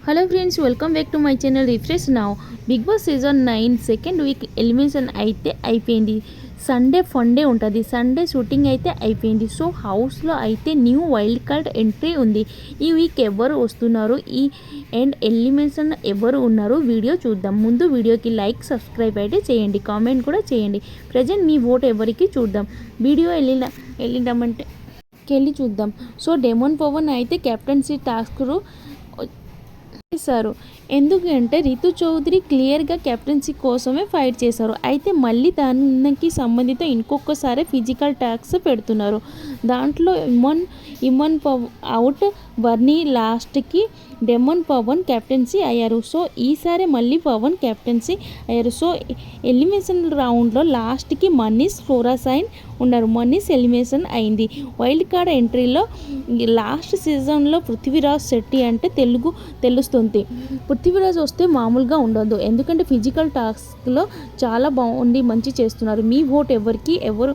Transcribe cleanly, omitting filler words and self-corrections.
Hello friends, welcome back to my channel. Refresh now. Big boss season 9 second week elimination అయితే అయిపోయింది. Sunday funday ఉంటుంది. Sunday shooting అయితే అయిపోయింది. So హౌస్లో అయితే న్యూ వైల్డ్ కార్డ్ ఎంట్రీ ఉంది. ఈ వీక్ ఎవరు వస్తున్నారు, ఈ అండ్ ఎలిమినేషన్ ఎవరు ఉన్నారు వీడియో చూద్దాం. ముందు వీడియోకి లైక్, సబ్స్క్రైబ్ అయితే చేయండి, కామెంట్ కూడా చేయండి. ప్రజెంట్ మీ ఓట్ ఎవరికి చూద్దాం. వీడియో వెళ్ళినామంటే వెళ్ళి చూద్దాం. సో డెమోన్ పవన్ అయితే కెప్టెన్సీ టాస్క్ చేశారు. ఎందుకంటే రితు చౌదరి క్లియర్గా కెప్టెన్సీ కోసమే ఫైట్ చేశారు. అయితే మళ్ళీ దానికి సంబంధిత ఇంకొకసారి ఫిజికల్ టాస్క్ పెడుతున్నారు. దాంట్లో ఇమన్ అవుట్, వర్ణి లాస్ట్కి డెమన్ పవన్ కెప్టెన్సీ అయ్యారు. సో ఈసారి మళ్ళీ పవన్ కెప్టెన్సీ అయ్యారు. సో ఎలిమినేషన్ రౌండ్లో లాస్ట్కి మనీష్ ఫ్లోరాసైన్ ఉన్నారు. మనీష్ ఎలిమినేషన్ అయింది. వైల్డ్ కార్డ్ ఎంట్రీలో లాస్ట్ సీజన్లో పృథ్వీరాజ్ శెట్టి అంటే తెలుస్తుంది. పృథ్వీరాజ్ వస్తే మామూలుగా ఉండదు. ఎందుకంటే ఫిజికల్ టాస్క్లో చాలా బాగుండి మంచి చేస్తున్నారు. మీ ఓట్ ఎవరికి ఎవరు